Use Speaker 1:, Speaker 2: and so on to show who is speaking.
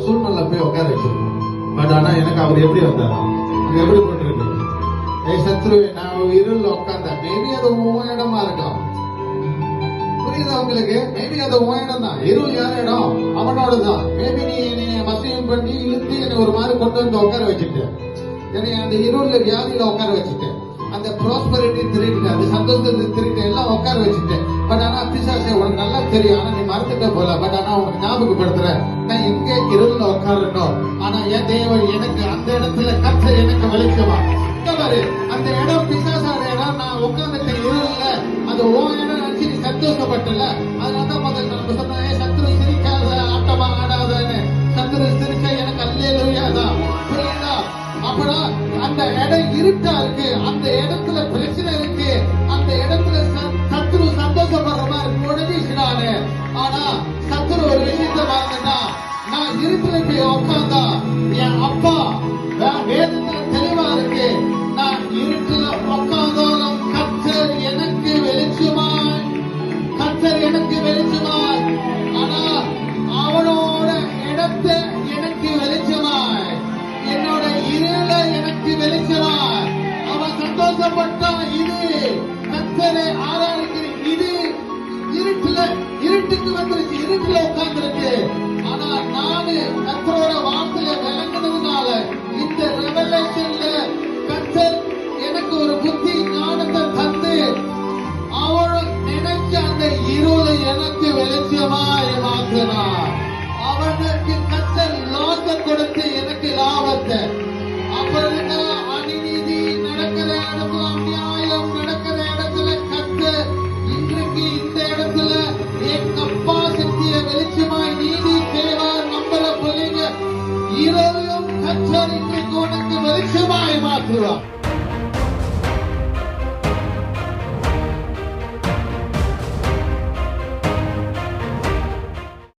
Speaker 1: சூழ்நிலை போய் உட்கார வச்சிருக்கோம். பட் ஆனா எனக்கு அவர் எப்படி வந்தாரா, எப்படி பண்றது? சத்ருவே, நான் இருள் உட்கார்ந்த மேபி அது உன் இடமா இருக்கலாம். புரியுதா உங்களுக்கு? மேபி அது உன் இடம் தான். இருள் யார் இடம்? அவனோட தான். மேபி நீ மத்தியம் பண்ணி இழுத்து என்னை ஒரு மாதிரி கொண்டு வந்து உட்கார வச்சுட்டு, என்னை அந்த இருள்ல வியாதியில உட்கார வச்சுட்டேன், அந்த ப்ராஸ்பரிட்டி திருட்டு, அந்த சந்தோஷத்தை திருட்டு எல்லாம் உட்கார வச்சுட்டேன். பட் ஆனா பிசாசே உனக்கு நல்லா தெரியும், ஆனா நீ மறந்துட்ட போல. பட் ஆனா உனக்கு ஞாபகப்படுத்துறேன், நான் எங்க இருள்ல உட்காரணும். ஆனா என் தேவன் எனக்கு அந்த இடத்துல கர்த்தர் எனக்கு வெளிச்சமா. அந்த இடம் பிசாசான இடம், நான் உட்கார்ந்துட்ட இருள்ல அது ஓ இடம் நினைச்சு நீ சந்தோஷப்பட்டல. அதனாலதான் முதல்ல நம்ம சொன்னேன், சத்துரு சிரிக்காத ஆட்டமா ஆடாதான்னு. சத்துரு சிரிச்சா எனக்கு அல்லேலூயாதான். புரியுதா? அப்புறம் அந்த இடம் இருட்டா இருக்கு, அந்த இடத்துல பிரச்சனை இருக்கு, அந்த இடத்துல சத்துரு சந்தோஷப்படுற மாதிரி முடிஞ்சிச்சுனானு. ஆனா சத்துரு ஒரு விஷயத்த வாங்கினா, நான் இருட்டுல போய் உட்கார்ந்தா என் அப்பா வேதத்துல தெளிவா இருக்கு, நான் இருட்டுல உட்கார்ந்தாலும் கர்த்தர் எனக்கு வெளிச்சமாய், கர்த்தர் எனக்கு வெளிச்சமாய். ஆனா அவனோட இடத்தை எனக்கு வெளிச்சமாய், என்னோட இருள எனக்கு வெளிச்சமாய். அவன் சந்தோஷப்பட்டா இது கர்த்தரை ஆராதிக்கிற இது இருட்டுக்கு வந்துருச்சு, இருட்டுல உட்கார்ந்துருக்கு. ஆனா நானு கர்த்தரோட வார்த்தையில விளங்குனதுனால இந்த ரெவலேஷன்ல கர்த்தர் எனக்கு ஒரு புத்தி ஞானத்தை தந்து அவன் நினைச்ச அந்த இருளை எனக்கு வெளிச்சமாய் மாற்றினார். அவனுக்கு கர்த்தர் லாபத்தை கொடுத்து எனக்கு லாபத்தை. அப்புறம் அநீதி நடக்கிற இடத்துல, அநியாயம் நடக்கிற இடத்துல கர்த்தர் இன்றைக்கு இந்த இடத்துல என் அப்பா சக்திய வெளிச்சமாய் நீதி தேவார் நம்பர பிள்ளைங்க இரவும் கர்த்தர் இன்றைக்கு உனக்கு வெளிச்சமாய் மாற்றுவார்.